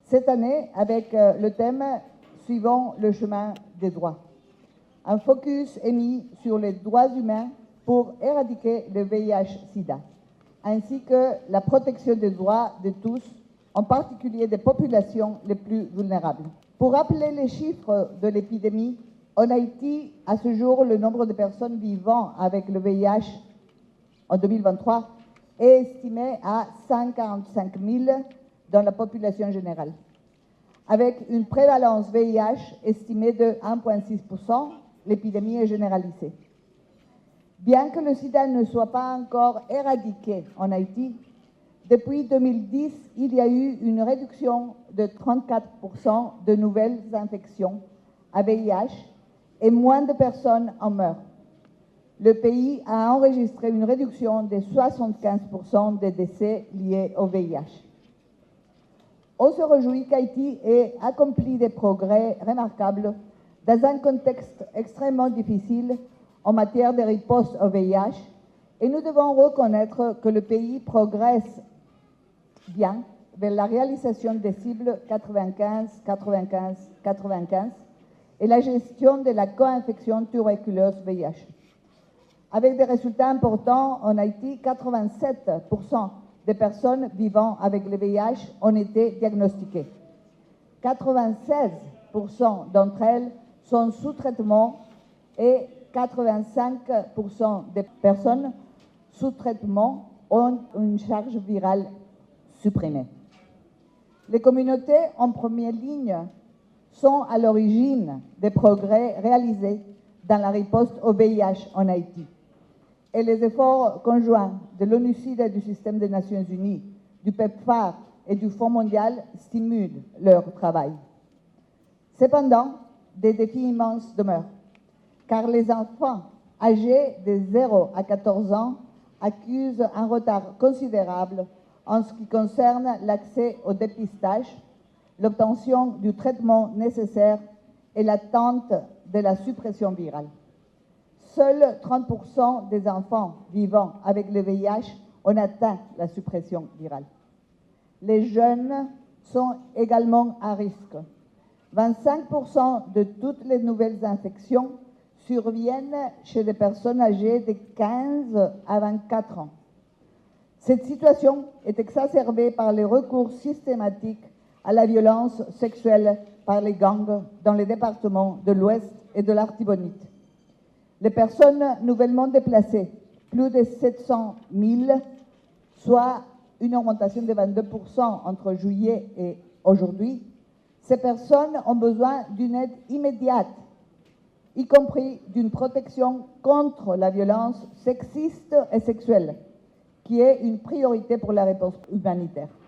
Cette année, avec le thème « Suivons le chemin des droits ». Un focus est mis sur les droits humains pour éradiquer le VIH-Sida, ainsi que la protection des droits de tous, en particulier des populations les plus vulnérables. Pour rappeler les chiffres de l'épidémie, en Haïti, à ce jour, le nombre de personnes vivant avec le VIH en 2023 est estimé à 145 000 dans la population générale, avec une prévalence VIH estimée de 1,6%, l'épidémie est généralisée. Bien que le sida ne soit pas encore éradiqué en Haïti, depuis 2010, il y a eu une réduction de 34% de nouvelles infections à VIH et moins de personnes en meurent. Le pays a enregistré une réduction de 75% des décès liés au VIH. On se réjouit qu'Haïti ait accompli des progrès remarquables dans un contexte extrêmement difficile en matière de riposte au VIH, et nous devons reconnaître que le pays progresse bien vers la réalisation des cibles 95-95-95 et la gestion de la co-infection tuberculose VIH. Avec des résultats importants, en Haïti, 87% des personnes vivant avec le VIH ont été diagnostiquées. 96% d'entre elles sont sous traitement et 85% des personnes sous traitement ont une charge virale supprimée. Les communautés en première ligne sont à l'origine des progrès réalisés dans la riposte au VIH en Haïti. Et les efforts conjoints de l'ONU-SIDA et du système des Nations Unies, du PEPFAR et du Fonds mondial stimulent leur travail. Cependant, des défis immenses demeurent, car les enfants âgés de 0 à 14 ans accusent un retard considérable en ce qui concerne l'accès au dépistage, l'obtention du traitement nécessaire et l'attente de la suppression virale. Seuls 30% des enfants vivant avec le VIH ont atteint la suppression virale. Les jeunes sont également à risque. 25% de toutes les nouvelles infections surviennent chez les personnes âgées de 15 à 24 ans. Cette situation est exacerbée par les recours systématiques à la violence sexuelle par les gangs dans les départements de l'Ouest et de l'Artibonite. Les personnes nouvellement déplacées, plus de 700 000, soit une augmentation de 22% entre juillet et aujourd'hui, ces personnes ont besoin d'une aide immédiate, y compris d'une protection contre la violence sexiste et sexuelle, qui est une priorité pour la réponse humanitaire.